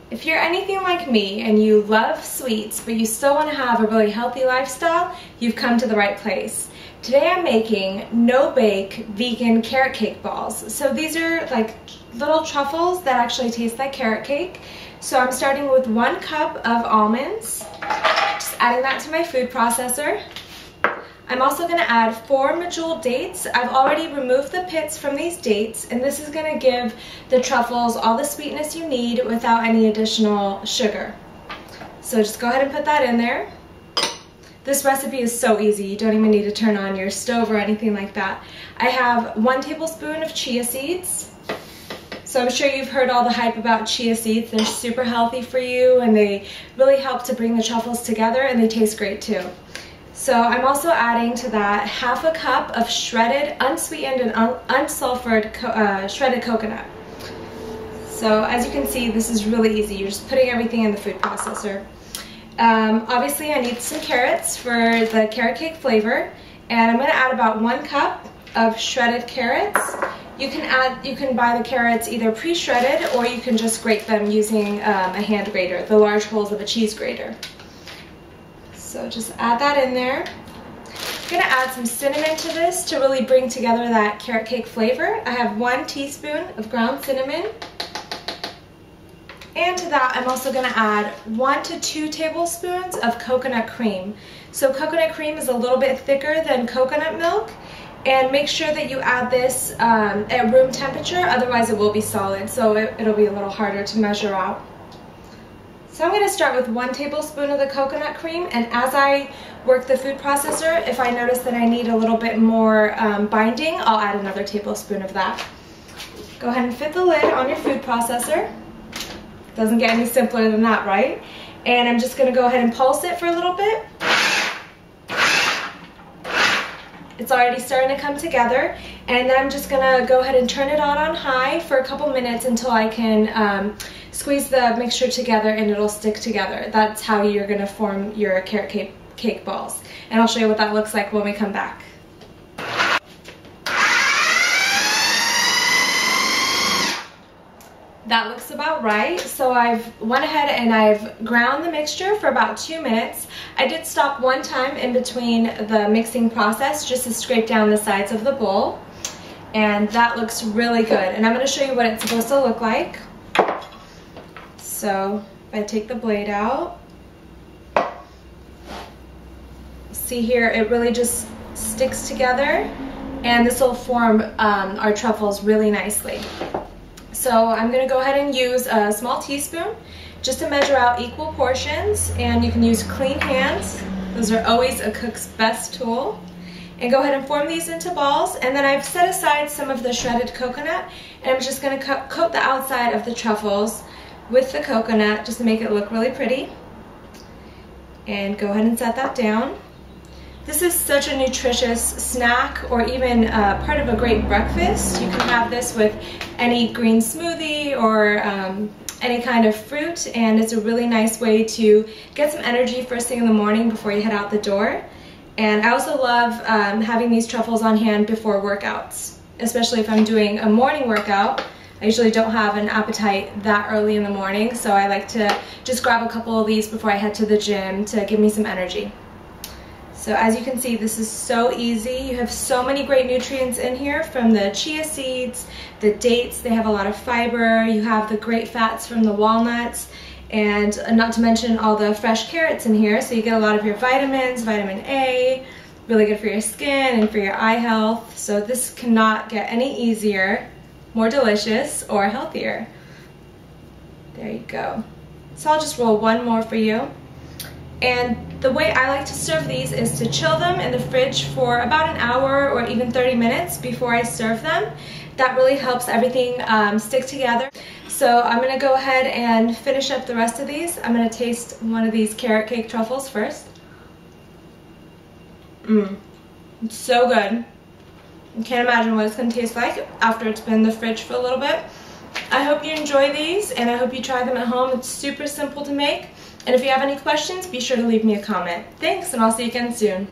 If you're anything like me and you love sweets, but you still want to have a really healthy lifestyle, you've come to the right place. Today I'm making no-bake vegan carrot cake balls. So these are like little truffles that actually taste like carrot cake. So I'm starting with 1 cup of almonds, just adding that to my food processor. I'm also going to add 4 medjool dates. I've already removed the pits from these dates, and this is going to give the truffles all the sweetness you need without any additional sugar. So just go ahead and put that in there. This recipe is so easy, you don't even need to turn on your stove or anything like that. I have 1 tablespoon of chia seeds. So I'm sure you've heard all the hype about chia seeds. They're super healthy for you, and they really help to bring the truffles together, and they taste great too. So I'm also adding to that 1/2 cup of shredded, unsweetened, and unsulfured shredded coconut. So as you can see, this is really easy. You're just putting everything in the food processor. Obviously I need some carrots for the carrot cake flavor, and I'm going to add about 1 cup of shredded carrots. You can buy the carrots either pre-shredded, or you can just grate them using a hand grater, the large holes of a cheese grater. So just add that in there. I'm going to add some cinnamon to this to really bring together that carrot cake flavor. I have 1 teaspoon of ground cinnamon. And to that I'm also going to add 1 to 2 tablespoons of coconut cream. So coconut cream is a little bit thicker than coconut milk, and make sure that you add this at room temperature, otherwise it will be solid, so it'll be a little harder to measure out. So I'm going to start with 1 tablespoon of the coconut cream, and as I work the food processor, if I notice that I need a little bit more binding, I'll add another tablespoon of that. Go ahead and fit the lid on your food processor. Doesn't get any simpler than that, right? And I'm just going to go ahead and pulse it for a little bit. It's already starting to come together, and then I'm just going to go ahead and turn it on high for a couple minutes until I can squeeze the mixture together and it'll stick together. That's how you're going to form your carrot cake balls. And I'll show you what that looks like when we come back. That looks about right. So I've went ahead and I've ground the mixture for about 2 minutes. I did stop 1 time in between the mixing process just to scrape down the sides of the bowl. And that looks really good. And I'm going to show you what it's supposed to look like. So if I take the blade out, see here, it really just sticks together, and this will form our truffles really nicely. So I'm going to go ahead and use a small teaspoon just to measure out equal portions, and you can use clean hands. Those are always a cook's best tool. And go ahead and form these into balls, and then I've set aside some of the shredded coconut, and I'm just going to coat the outside of the truffles with the coconut just to make it look really pretty. And go ahead and set that down. This is such a nutritious snack, or even part of a great breakfast. You can have this with any green smoothie or any kind of fruit, and it's a really nice way to get some energy first thing in the morning before you head out the door. And I also love having these truffles on hand before workouts, especially if I'm doing a morning workout. I usually don't have an appetite that early in the morning, so I like to just grab a couple of these before I head to the gym to give me some energy. So as you can see, this is so easy. You have so many great nutrients in here from the chia seeds, the dates, they have a lot of fiber, you have the great fats from the walnuts, and not to mention all the fresh carrots in here, so you get a lot of your vitamins, vitamin A, really good for your skin and for your eye health. So this cannot get any easier, more delicious, or healthier. There you go. So I'll just roll 1 more for you. And the way I like to serve these is to chill them in the fridge for about an hour or even 30 minutes before I serve them. That really helps everything stick together. So I'm going to go ahead and finish up the rest of these. I'm going to taste one of these carrot cake truffles first. It's so good. I can't imagine what it's going to taste like after it's been in the fridge for a little bit. I hope you enjoy these, and I hope you try them at home. It's super simple to make. And if you have any questions, be sure to leave me a comment. Thanks, and I'll see you again soon.